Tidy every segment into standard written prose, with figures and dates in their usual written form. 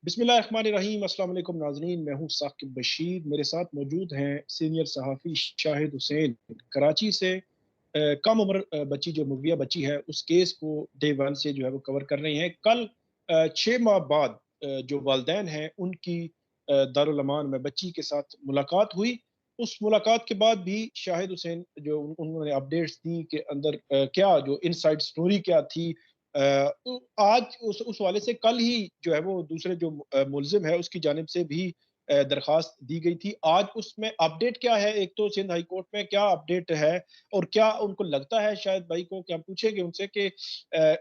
बिस्मिल्लाहिर्रहमानिर्रहीम। अस्सलाम वालेकुम नाज़रीन, मैं हूँ साकिब बशीर। मेरे साथ मौजूद हैं सीनियर सहाफ़ी शाहिद हुसैन कराची से। कम उम्र बच्ची जो मुगविया बच्ची है उस केस को डे वन से जो है वो कवर कर रहे हैं। कल 6 माह बाद जो वालदैन हैं उनकी दारुल अमान में बच्ची के साथ मुलाकात हुई। उस मुलाकात के बाद भी शाहिद हुसैन जो उन्होंने अपडेट्स दी कि अंदर क्या जो इनसाइड स्टोरी क्या थी। तो आज उस हवाले से कल ही जो है वो दूसरे जो मुल्ज़िम है उसकी जानिब से भी दरख्वास्त दी गई थी। आज उसमें अपडेट क्या है? एक तो सिंध हाई कोर्ट में क्या अपडेट है और क्या उनको लगता है शायद भाई को कि हम पूछेंगे उनसे कि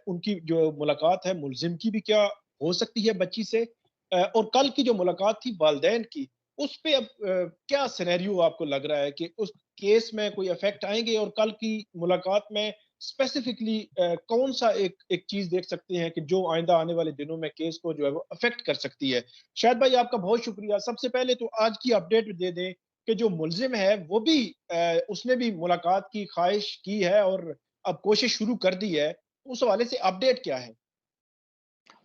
उनकी जो मुलाकात है मुल्ज़िम की भी क्या हो सकती है बच्ची से? और कल की जो मुलाकात थी वालिदैन की, उस पे अब क्या सिनेरियो आपको लग रहा है कि उस केस में कोई इफ़ेक्ट आएँगे और कल की मुलाकात में स्पेसिफिकली कौन सा एक एक चीज देख सकते हैं कि जो आइंदा आने वाले दिनों में केस को जो है वो अफेक्ट कर सकती है। शायद भाई आपका बहुत शुक्रिया। सबसे पहले तो आज की अपडेट दे दें कि जो मुल्जिम है वो भी उसने भी मुलाकात की ख्वाहिश की है और अब कोशिश शुरू कर दी है। उस हवाले से अपडेट क्या है?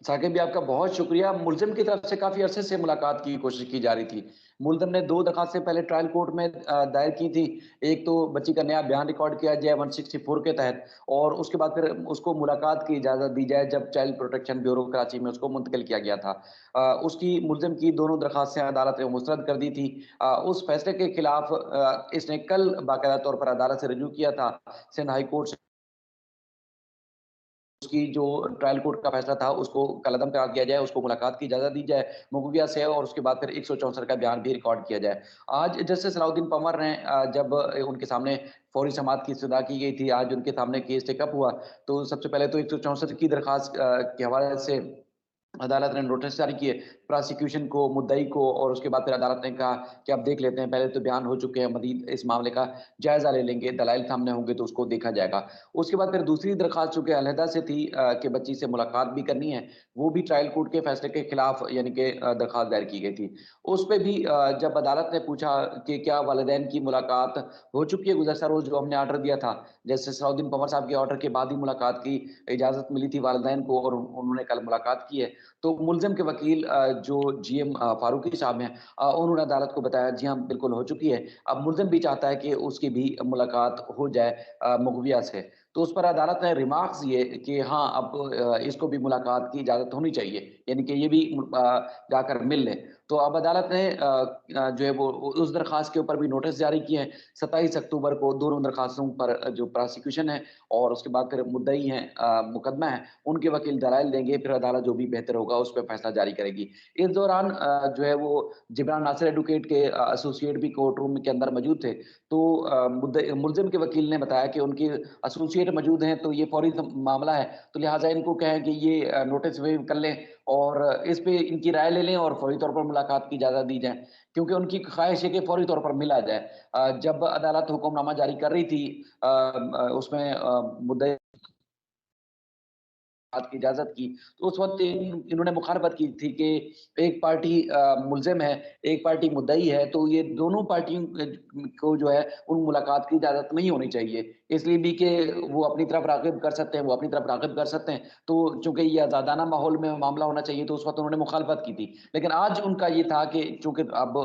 साकिब भी आपका बहुत शुक्रिया। मुल्ज़िम की तरफ से काफ़ी अरसे से मुलाकात की कोशिश की जा रही थी। मुल्ज़िम ने 2 दरख़्वास्तें पहले ट्रायल कोर्ट में दायर की थी। एक तो बच्ची का नया बयान रिकॉर्ड किया जाए 164 के तहत और उसके बाद फिर उसको मुलाकात की इजाज़त दी जाए जब चाइल्ड प्रोटेक्शन ब्यूरो कराची में उसको मुंतकिल किया गया था। उसकी मुल्ज़िम की दोनों दरख़्वास्तें अदालत ने मुस्तरद कर दी थी। उस फैसले के खिलाफ इसने कल बाकायदा तौर पर अदालत से रुजू किया था। सिंध हाई कोर्ट से उसकी जो ट्रायल कोर्ट का फैसला था उसको कलअदम करार दिया जाए, उसको मुलाकात की इजाज़त दी जाए मुगविया से और उसके बाद फिर 164 का बयान भी रिकॉर्ड किया जाए। आज जस्टिस सलाउद्दीन पंवर ने जब उनके सामने फौरी समाअत की इस्तदा की गई थी, आज उनके सामने केस टेकअप हुआ, तो सबसे पहले तो 164 की दरख्वास्त के हवाले से अदालत ने नोटिस जारी किए प्रोसिक्यूशन को, मुद्दई को और उसके बाद फिर अदालत ने कहा कि अब देख लेते हैं, पहले तो बयान हो चुके हैं, मज़ीद इस मामले का जायज़ा ले लेंगे, दलाइल सामने होंगे तो उसको देखा जाएगा। उसके बाद फिर दूसरी दरख्वास्त चूँकि अलहदा से थी कि बच्ची से मुलाकात भी करनी है, वो भी ट्रायल कोर्ट के फैसले के खिलाफ यानी कि दरख्वास्त दायर की गई थी। उस पे भी जब अदालत ने पूछा कि क्या वालिदैन की मुलाकात हो चुकी है गुज़श्ता रोज़ जो हमने ऑर्डर दिया था, जस्टिस सलाउद्दीन पंवर साहब के ऑर्डर के बाद ही मुलाकात की इजाज़त मिली थी वालिदैन को और उन्होंने कल मुलाकात की है। तो मुल्ज़िम के वकील जो जीएम फारूकी साहब हैं उन्होंने अदालत को बताया जी हाँ, बिल्कुल हो चुकी है। अब मुल्ज़िम भी चाहता है कि उसकी भी मुलाकात हो जाए मुगविया से। तो उस पर अदालत ने रिमार्क्स दिए कि हाँ, अब इसको भी मुलाकात की इजाज़त होनी चाहिए, यानी कि ये भी जाकर मिल ले। तो अब अदालत ने जो है वो उस दरख़्वास्त के ऊपर भी नोटिस जारी किए हैं। 27 अक्टूबर को दोनों दरख़्वास्तों पर जो प्रोसिक्यूशन है और उसके बाद फिर मुद्दई हैं मुकदमा है, उनके वकील दलाइल देंगे, फिर अदालत जो भी बेहतर होगा उस पे फैसला जारी करेगी। इस दौरान जो है वो जिब्रान नासिर एडवोकेट के एसोसिएट भी कोर्ट रूम के अंदर मौजूद थे। तो मुल्ज़िम के वकील ने बताया कि उनके एसोसिएट मौजूद हैं, तो ये फ़ौरी मामला है, तो लिहाज़ा इनको कहें कि ये नोटिस वेव कर लें और इस पे इनकी राय ले लें और फ़ौरी तौर पर मुलाकात की इजाज़त दी जाए। क्योंकि उनकी ख़्वाहिश है कि फ़ौरी तौर पर मिला जाए। जब अदालत हुक्मनामा जारी कर रही थी उसमें मुद्दई बात की इजाज़त की, तो उस वक़्त इन्होंने मुखालफत की थी कि एक पार्टी मुल्ज़िम है, एक पार्टी मुद्दई है, तो ये दोनों पार्टियों को जो है उन मुलाकात की इजाज़त नहीं होनी चाहिए। इसलिए भी कि वो अपनी तरफ राग़िब कर सकते हैं, वो अपनी तरफ राग़िब कर सकते हैं। तो चूँकि ये आज़ादाना माहौल में मामला होना चाहिए, तो उस वक़्त उन्होंने मुखालफत की थी। लेकिन आज उनका ये था कि चूँकि अब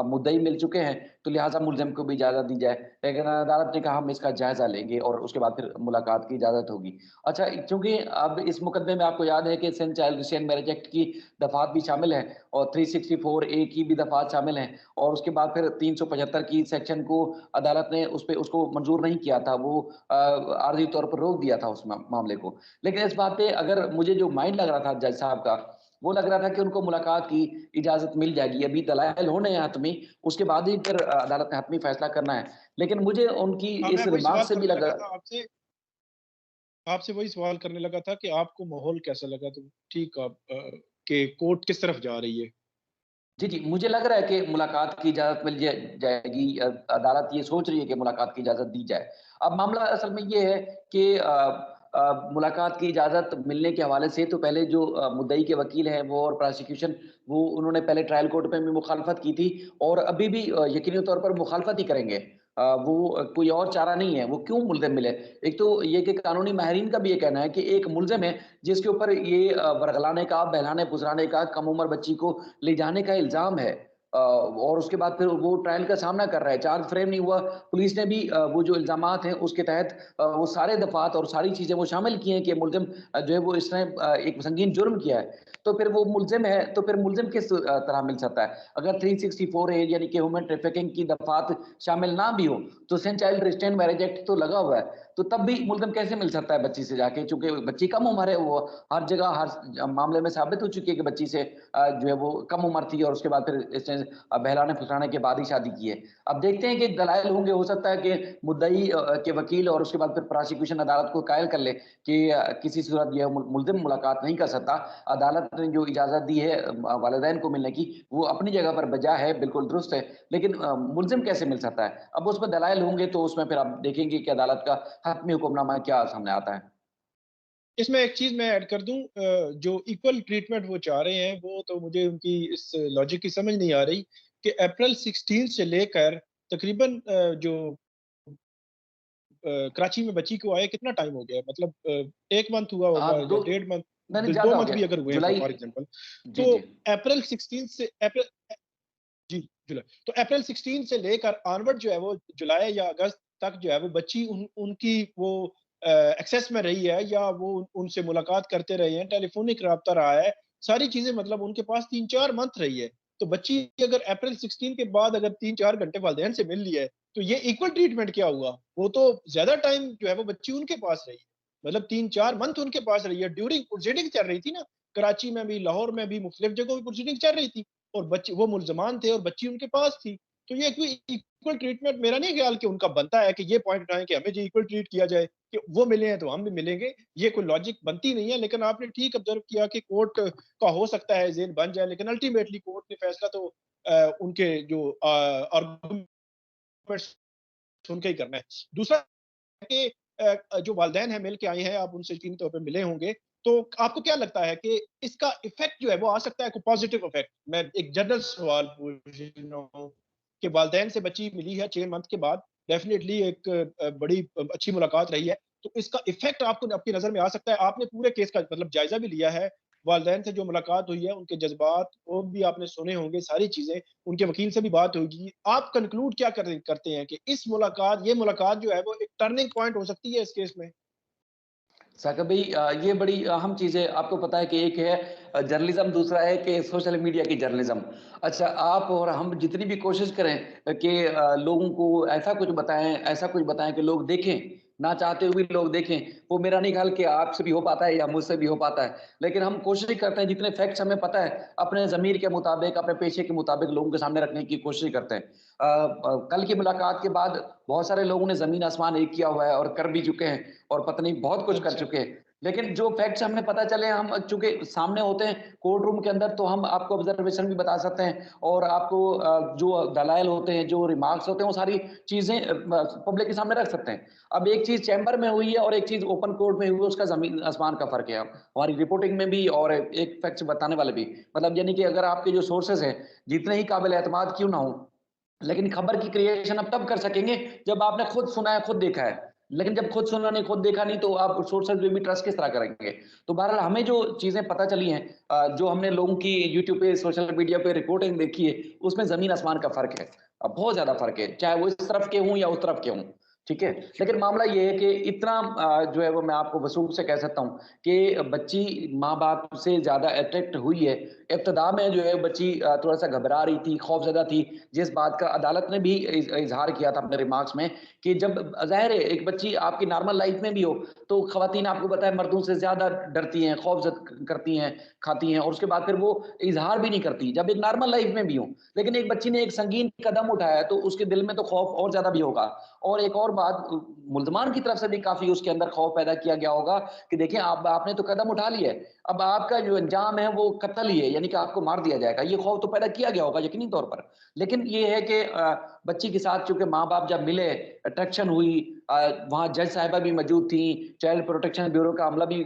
मुद्दई मिल चुके हैं, तो लिहाज़ा मुल्ज़िम को भी इजाज़त दी जाए। लेकिन अदालत ने कहा हम इसका जायज़ा लेंगे और उसके बाद फिर मुलाकात की इजाज़त होगी। अच्छा, चूँकि अब इस मुकदमे में आपको याद है कि Sindh child restraint marriage act की दफ़ात भी शामिल हैं और 364 ए की भी दफ़ात शामिल हैं और उसके बाद फिर 375 की सेक्शन को अदालत ने उसको मंज़ूर नहीं किया था। वो आर्ज़ी तौर पर रोक दिया था उस मामले को। लेकिन इस बात पे अगर मुझे जो माइंड लग रहा था जज साहब का, वो लग रहा था कि उनको मुलाकात की इजाज़त मिल जाएगी। अभी दलाइल होने हैं हतमी, उसके बाद ही फिर अदालत ने हतमी फैसला करना है। लेकिन मुझे उनकी हाँ, मैं इस वही रिमार्क सवाल से भी करने लगा। लगा था आपसे। आपसे वही सवाल करने लगा था कि आपको माहौल कैसा लगा? तो ठीक कि कोर्ट किस तरफ जा रही है? जी, जी। मुझे लग रहा है कि मुलाकात की इजाज़त मिल जाएगी। अदालत ये सोच रही है कि मुलाकात की इजाज़त दी जाए। अब मामला असल में ये है कि मुलाकात की इजाज़त मिलने के हवाले से तो पहले जो मुद्दई के वकील हैं वो और प्रोसिक्यूशन वो उन्होंने पहले ट्रायल कोर्ट में भी मुखालफत की थी और अभी भी यकीनी तौर पर मुखालफत ही करेंगे। वो कोई और चारा नहीं है, वो क्यों मुल्ज़िम मिले? एक तो ये कि कानूनी माहिरीन का भी ये कहना है कि एक मुल्ज़िम है जिसके ऊपर ये वर्गलाने का, बहलाने-फुसलाने का, कम उम्र बच्ची को ले जाने का इल्ज़ाम है। और उसके बाद फिर वो ट्रायल का सामना कर रहा है, चार्ज फ्रेम नहीं हुआ। पुलिस ने भी वो जो इल्ज़ामात हैं उसके तहत वो सारे दफ़ात और सारी चीज़ें वो शामिल की हैं कि मुल्ज़िम जो है वो इसने एक संगीन जुर्म किया है। तो फिर वो मुल्ज़िम है, तो फिर मुल्ज़िम किस तरह मिल सकता है? अगर 364 ए यानी कि ह्यूमन ट्रैफिकिंग की दफ़ात शामिल ना भी हो, तो send child restraint marriage act तो लगा हुआ है। तो तब भी मुल्ज़िम कैसे मिल सकता है बच्ची से जाके? चूँकि बच्ची कम उम्र है, वो हर जगह हर मामले में साबित हो चुकी है कि बच्ची से जो है वो कम उम्र थी और उसके बाद फिर इसने बहलाने-फुसलाने के बाद ही शादी की है। अब देखते हैं कि दलाइल होंगे, हो सकता है कि मुद्दई के वकील और उसके बाद फिर प्रोसिक्यूशन अदालत को कायल कर ले कि किसी सूरत ये मुल्ज़िम मुलाकात नहीं कर सकता। अदालत ने जो इजाज़त दी है वालिदैन को मिलने की, वो अपनी जगह पर बजा है, बिल्कुल दुरुस्त है। लेकिन मुल्ज़िम कैसे मिल सकता है? अब उसमें दलाइल होंगे तो उसमें फिर आप देखेंगे कि अदालत का हतमी हुक्मनामा क्या सामने आता है। इसमें एक चीज़ मैं ऐड कर दूँ, जो इक्वल ट्रीटमेंट वो चाह रहे हैं, वो तो मुझे उनकी इस लॉजिक की समझ नहीं आ रही कि अप्रैल 16 से लेकर तकरीबन कराची में बच्ची को आए कितना टाइम हो गया है? मतलब 1 मंथ हुआ होगा हाँ, या 2 डेढ़ मंथ, नहीं, नहीं 2 ज़्यादा हो मंथ गया। भी अगर हुए हैं जुलाई फॉर एग्ज़ाम्पल। जी, तो जी। अप्रैल 16 से जी, जुलाई। तो अप्रैल 16 से लेकर ऑनवर्ड जो है वो जुलाई या अगस्त तक जो है वो बच्ची उनकी वो एक्सेस में रही है या वो उनसे मुलाकात करते रहे हैं, टेलीफ़ोनिक राब्ता रहा है, सारी चीज़ें मतलब उनके पास 3-4 मंथ रही है। तो बच्ची अगर अप्रैल 16 के बाद अगर 3-4 घंटे वालिदैन से मिल लिया है, तो ये इक्वल ट्रीटमेंट क्या हुआ? वो तो ज़्यादा टाइम जो है वो बच्ची उनके पास रही है। मतलब 3-4 मंथ उनके पास रही है, ड्यूरिंग प्रोसीडिंग चल रही थी ना, कराची में भी, लाहौर में भी, मुख्तलिफ जगहों पे प्रोसीडिंग चल रही थी। और बच्चे वो मुल्ज़मान थे और बच्ची उनके पास थी। तो ये कोई इक्वल ट्रीटमेंट मेरा नहीं ख़्याल कि उनका बनता है कि ये पॉइंट उठाएँ कि हमें जो इक्वल ट्रीट किया जाए, कि वो मिले हैं तो हम भी मिलेंगे। ये कोई लॉजिक बनती नहीं है, लेकिन आपने ठीक ऑब्ज़र्व किया कि कोर्ट का हो सकता है ज़ेन बन जाए, लेकिन अल्टीमेटली कोर्ट ने फ़ैसला तो उनके जो आर्गुमेंट्स सुन के ही करना है। दूसरा कि जो वालिदैन हैं मिल के आए हैं, आप उनसे यकीनी तौर पे मिले होंगे, तो आपको क्या लगता है कि इसका इफ़ेक्ट जो है वो आ सकता है कोई पॉज़िटिव इफ़ेक्ट? मैं एक जनरल सवाल पूछ रहा हूँ कि वालिदैन से बच्ची मिली है 6 मंथ के बाद, डेफ़िनिटली एक बड़ी अच्छी मुलाकात रही है, तो इसका इफ़ेक्ट आपको आपकी नज़र में आ सकता है? आपने पूरे केस का मतलब जायज़ा भी लिया है, वालिदैन से जो मुलाकात हुई है, उनके जज़्बात वो भी आपने सुने होंगे, सारी चीज़ें, उनके वकील से भी बात होगी। आप कन्क्लूड क्या करते हैं कि ये मुलाकात जो है वो एक टर्निंग पॉइंट हो सकती है इस केस में? साकिब भाई, ये बड़ी अहम चीज़ है। आपको पता है कि एक है जर्नलिज़्म, दूसरा है कि सोशल मीडिया की जर्नलिज़्म। अच्छा, आप और हम जितनी भी कोशिश करें कि लोगों को ऐसा कुछ बताएँ कि लोग देखें, ना चाहते हुए भी लोग देखें, वो मेरा नहीं ख़्याल कि आपसे भी हो पाता है या मुझसे भी हो पाता है। लेकिन हम कोशिश करते हैं, जितने फैक्ट्स हमें पता है, अपने ज़मीर के मुताबिक, अपने पेशे के मुताबिक लोगों के सामने रखने की कोशिश करते हैं। कल की मुलाकात के बाद बहुत सारे लोगों ने ज़मीन-आसमान एक किया हुआ है और कर भी चुके हैं और पता नहीं बहुत कुछ कर अच्छा। चुके हैं। लेकिन जो फैक्ट्स हमें पता चले, हम चूँकि सामने होते हैं कोर्ट रूम के अंदर, तो हम आपको ऑब्ज़र्वेशन भी बता सकते हैं और आपको जो दलाइल होते हैं, जो रिमार्क्स होते हैं, वो सारी चीज़ें पब्लिक के सामने रख सकते हैं। अब एक चीज़ चैम्बर में हुई है और एक चीज़ ओपन कोर्ट में हुई है, उसका ज़मीन-आसमान का फ़र्क है। हमारी रिपोर्टिंग में भी और एक फैक्ट्स बताने वाले भी। मतलब यानी कि अगर आपके जो सोर्सेज़ हैं, जितने ही काबिल एतमाद क्यों ना हों, लेकिन खबर की क्रिएशन आप तब कर सकेंगे जब आपने खुद सुना है, खुद देखा है। लेकिन जब खुद सुना नहीं, खुद देखा नहीं, तो आप सोर्सेज़ पे भी ट्रस्ट किस तरह करेंगे? तो बहरहाल हमें जो चीज़ें पता चली हैं, जो हमने लोगों की यूट्यूब पे, सोशल मीडिया पे रिपोर्टिंग देखी है, उसमें ज़मीन-आसमान का फ़र्क है। बहुत ज़्यादा फ़र्क है, चाहे वो इस तरफ के हों या उस तरफ के हों, ठीक है? लेकिन मामला ये है कि इतना जो है वो मैं आपको वसूख से कह सकता हूँ कि बच्ची माँ-बाप से ज़्यादा अट्रैक्ट हुई है। इब्तिदा में जो है बच्ची थोड़ा-सा घबरा रही थी, खौफ़ज़दा थी, जिस बात का अदालत ने भी इज़हार किया था अपने रिमार्क्स में कि जब ज़ाहिर है एक बच्ची आपकी नॉर्मल लाइफ़ में भी हो, तो ख़वातीन आपको पता है मर्दों से ज़्यादा डरती हैं, खौफ़ करती हैं, खाती हैं और उसके बाद फिर वो इज़हार भी नहीं करती, जब एक नॉर्मल लाइफ़ में भी हो। लेकिन एक बच्ची ने एक संगीन कदम उठाया है, तो उसके दिल में तो खौफ़ और ज़्यादा भी होगा। और एक और बात, मुल्ज़मान की तरफ से भी काफ़ी उसके अंदर खौफ़ पैदा किया गया होगा कि देखिए आपने तो कदम उठा लिया है, अब आपका जो अंजाम है वो कत्ल ही है, यानी कि आपको मार दिया जाएगा। ये खौफ़ तो पैदा किया गया होगा यकीनी तौर पर। लेकिन ये है कि बच्ची के साथ चूँकि माँ-बाप जब मिले, अट्रैक्शन हुई, वहाँ जज साहिबा भी मौजूद थी, चाइल्ड प्रोटेक्शन ब्यूरो का अमला भी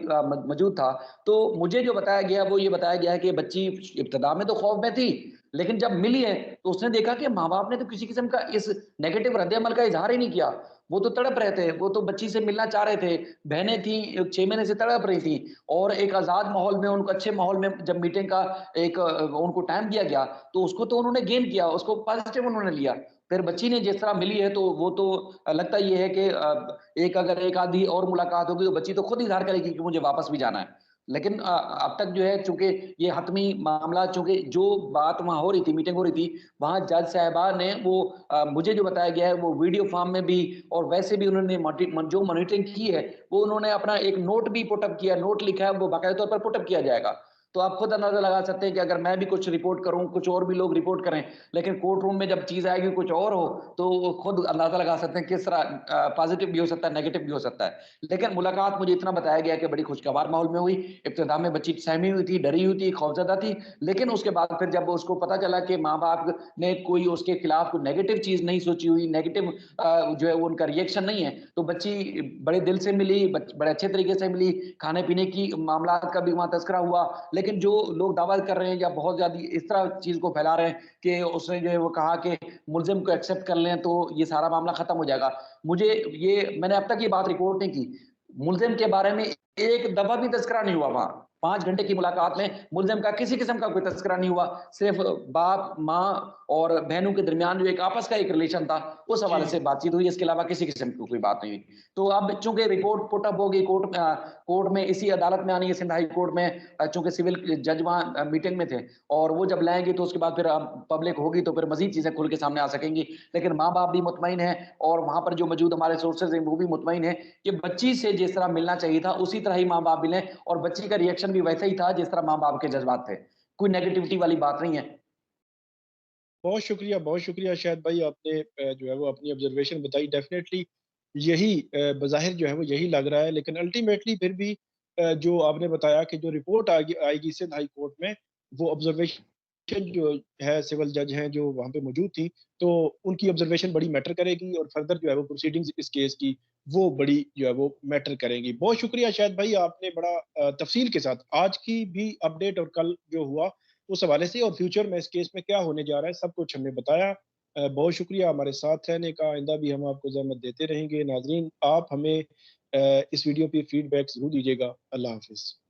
मौजूद था। तो मुझे जो बताया गया वो ये बताया गया है कि बच्ची इब्तिदा में तो खौफ में थी, लेकिन जब मिली है तो उसने देखा कि माँ-बाप ने तो किसी किस्म का इस नेगेटिव रद्द-ए-अमल का इज़हार ही नहीं किया। वो तो तड़प रहे थे, वो तो बच्ची से मिलना चाह रहे थे, बहनें थीं 6 महीने से तड़प रही थीं और एक आज़ाद माहौल में, उनको अच्छे माहौल में जब मीटिंग का एक उनको टाइम दिया गया, तो उसको तो उन्होंने गेन किया, उसको पॉज़िटिव उन्होंने लिया। फिर बच्ची ने जिस तरह मिली है तो वो तो लगता ये है कि एक अगर एक आधी और मुलाकात होगी तो बच्ची तो खुद इज़हार करेगी कि मुझे वापस भी जाना है। लेकिन अब तक जो है चूँकि ये हतमी मामला, चूँकि जो बात वहाँ हो रही थी, मीटिंग हो रही थी, वहाँ जज साहिबा ने वो मुझे जो बताया गया है वो वीडियो फ़ॉर्म में भी और वैसे भी उन्होंने जो मॉनिटरिंग की है, वो उन्होंने अपना एक नोट भी पुट अप किया, नोट लिखा है, वो बाकायदा तौर पर पुट अप किया जाएगा। तो आप खुद अंदाज़ा लगा सकते हैं कि अगर मैं भी कुछ रिपोर्ट करूँ, कुछ और भी लोग रिपोर्ट करें, लेकिन कोर्ट रूम में जब चीज़ आएगी कुछ और हो, तो वो खुद अंदाज़ा लगा सकते हैं किस तरह पॉज़िटिव भी हो सकता है, नेगेटिव भी हो सकता है। लेकिन मुलाकात मुझे इतना बताया गया कि बड़ी खुशगवार माहौल में हुई। इब्तिदा में बच्ची सहमी हुई थी, डरी हुई थी, खौफ़ज़दा थी, लेकिन उसके बाद फिर जब उसको पता चला कि माँ-बाप ने कोई उसके खिलाफ कोई नेगेटिव चीज़ नहीं सोची हुई, नेगेटिव जो है वो उनका रिएक्शन नहीं है, तो बच्ची बड़े दिल से मिली, बड़े अच्छे तरीके से मिली, खाने-पीने की मामलात का भी वहाँ तज़किरा हुआ। लेकिन जो लोग दावा कर रहे हैं या बहुत ज़्यादा इस तरह चीज़ को फैला रहे हैं कि उसने जो है वो कहा कि मुल्ज़िम को एक्सेप्ट कर लें तो ये सारा मामला ख़त्म हो जाएगा। मैंने अब तक ये बात रिपोर्ट नहीं की। मुल्ज़िम के बारे में एक दफ़ा भी तज़किरा नहीं हुआ वहाँ। 5 घंटे की मुलाकात में मुल्ज़िम का किसी किस्म का कोई तज़किरा नहीं हुआ। सिर्फ़ बाप, माँ और बहनों के दरमियान जो एक आपस का एक रिलेशन था, उस हवाले से जी। बातचीत हुई। इसके अलावा किसी किस्म की कोई बात नहीं हुई। तो अब चूँकि रिपोर्ट पुट अप हो गई कोर्ट में, इसी अदालत में आनी है, सिंध हाई कोर्ट में, चूँकि सिविल जज वहाँ मीटिंग में थे और वो जब लाएँगे तो उसके बाद फिर पब्लिक होगी तो फिर मज़ीद चीज़ें खुल के सामने आ सकेंगी। लेकिन माँ-बाप भी मुतमईन हैं और वहाँ पर जो मौजूद हमारे सोर्सेज़ हैं वो भी मुतमईन हैं कि बच्ची से जिस तरह मिलना चाहिए था उसी तरह ही माँ-बाप मिले और बच्ची का रिएक्शन भी वैसा ही था जिस तरह माँ-बाप के जज़्बात थे। कोई नेगेटिविटी वाली बात नहीं है। बहुत शुक्रिया शायद भाई, आपने जो है वो अपनी ऑब्जर्वेशन बताई। डेफ़िनेटली यही बज़ाहिर जो है वो यही लग रहा है, लेकिन अल्टीमेटली फिर भी जो आपने बताया कि जो रिपोर्ट आएगी आएगी सिंध हाई कोर्ट में, वो ऑब्जर्वेशन जो है सिविल जज हैं जो वहाँ पे मौजूद थी, तो उनकी ऑब्जर्वेशन बड़ी मैटर करेगी और फर्दर जो है वो प्रोसीडिंग्स इस केस की वो बड़ी जो है वो मैटर करेंगी। बहुत शुक्रिया शायद भाई, आपने बड़ा तफ़सील के साथ आज की भी अपडेट और कल जो हुआ उस हवाले से और फ्यूचर में इस केस में क्या होने जा रहा है, सब कुछ हमने बताया। बहुत शुक्रिया हमारे साथ रहने का, आइंदा भी हम आपको ज़हमत देते रहेंगे। नाज़रीन, आप हमें इस वीडियो पे फीडबैक ज़रूर दीजिएगा। अल्लाह हाफ़िज़।